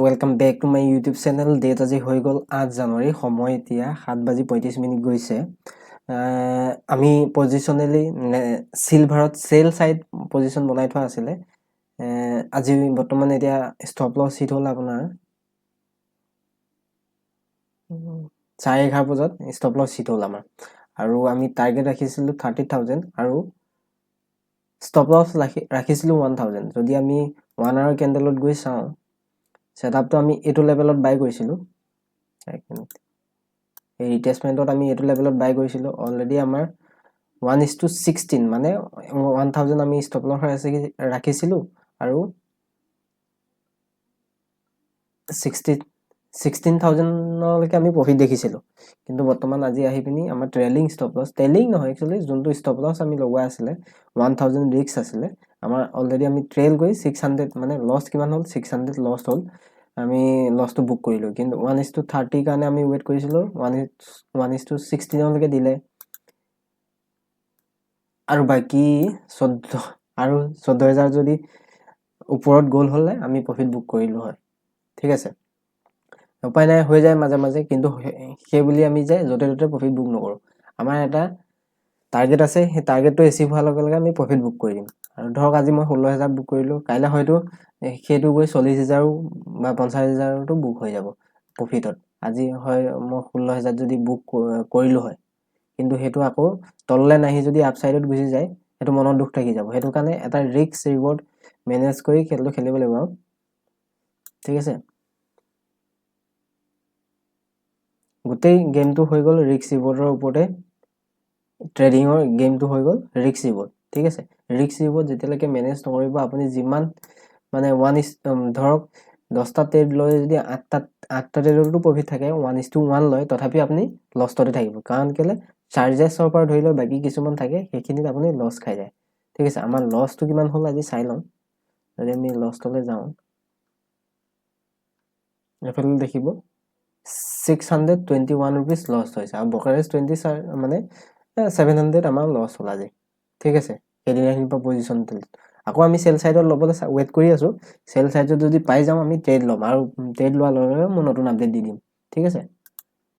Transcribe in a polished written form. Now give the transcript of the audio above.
Welcome back to my YouTube channel. Date আজি হৈ গল 8 জানুৱাৰী, সময় এতিয়া 7:35 গৈছে। আমি পজিশনালি সিলভাৰত সেল সাইড পজিশন বনাই থোৱা আছিলে। আজি বৰ্তমান এতিয়া ষ্টপ লছ হিট হ'ল আপোনাৰ 11:30 বজাত ষ্টপ লছ হিট হ'ল আমাৰ, আৰু আমি টাৰ্গেট ৰাখিছিলো 30,000 আৰু ষ্টপ লছ ৰাখিছিলো 1000। যদি আমি 1 আৱাৰ কেণ্ডেলত গৈ চাওঁ, সেটআপটো আমি এটো লেভেলত বাই কৰিছিলো। এক মিনিট, এই ৰিটেষ্টমেন্টত আমি এটো লেভেলত বাই কৰিছিলো। অলৰেডি আমাৰ 1:16 মানে 1000 আমি ষ্টপ লছ ৰাখিছিলো আৰু 16,000 লৈকে আমি প্ৰফিট দেখিছিলো। কিন্তু বৰ্তমান আজি আহি পিনি আমাৰ ট্ৰেইলিং ষ্টপ লছ, ট্ৰেইলিং নহয় একচুয়ালি, যোনটো ষ্টপ লছ আমি লগোৱা আছিলে 1000 ৰিস্ক আছিলে আমাৰ, অলৰেডি আমি ট্ৰেইল গৈ 600 মানে লছ কিমান হ'ল, 600 লছ হ'ল। আমি লছটো বুক কৰিলো, কিন্তু 1:30 কাৰণে আমি ওয়েট কৰিছিলো, 1:16 লৈকে দিলে আৰু বাকি 14,000 যদি ওপৰত গ'ল হলে আমি প্ৰফিট বুক কৰিলো হয়। ঠিক আছে, উপায় নাই, হৈ যায় মাজে মাজে, কিন্তু সেই বুলি আমি যে যতে ততে প্ৰফিট বুক নকৰো। আমাৰ এটা টাৰ্গেট আছে, সেই টাৰ্গেটটো এচিভ হোৱাৰ লগে লগে আমি প্ৰফিট বুক কৰি দিম। আৰু ধৰক আজি মই 16,000 বুক কৰিলো, কাইলৈ হয়তো সেইটো গৈ 40,000 বা 50,000 বুক হৈ যাব প্ৰফিটত। আজি হয় মই 16,000 যদি বুক কৰিলো হয়, কিন্তু সেইটো আকৌ তললে নাহি যদি আপসাইডত গুচি যায়, সেইটো মনত দুখ থাকি যাব। সেইটো কাৰণে এটা ৰিস্ক ৰিৱাৰ্ড মেনেজ কৰি খেলটো খেলিব লাগিব আৰু। ঠিক আছে, গোটেই গেমটো হৈ গ'ল ৰিস্ক ৰিৱাৰ্ডৰ ওপৰতে, ট্ৰেডিঙৰ গেমটো হৈ গ'ল ৰিস্ক ৰিৱাৰ্ড। ঠিক আছে, ৰিস্ক ৰিৱাৰ্ড যেতিয়ালৈকে মেনেজ নকৰিব, আপুনি যিমান মানে ধৰক 10টা ট্ৰেড লৈ যদি 8টা ট্ৰেডতো প্ৰফিট থাকে, 1:1 লয়, তথাপি আপুনি লষ্টতে থাকিব। কাৰণ কেলে, চাৰ্জেছৰ পৰা ধৰি লৈ বাকি কিছুমান থাকে, সেইখিনিত আপুনি লছ খাই যায়। ঠিক আছে, আমাৰ লছটো কিমান হ'ল আজি চাই লওঁ। যদি আমি লষ্টলৈ যাওঁ, এফালে দেখিব 621 ৰুপিজ লছ হৈছে, আৰু ব্ৰকাৰেজ 20 মানে 700 আমাৰ লছ হ'ল আজি। ঠিক আছে, সেইদিনাখিনিৰ পৰা পজিশ্যন আকৌ আমি সেল সাইডত ল'বলৈ ৱেট কৰি আছো। সেল সাইডত যদি পাই যাওঁ আমি ট্ৰেড ল'ম, আৰু ট্ৰেড লোৱাৰ লগে লগে মই নতুন আপডেট দি দিম। ঠিক আছে।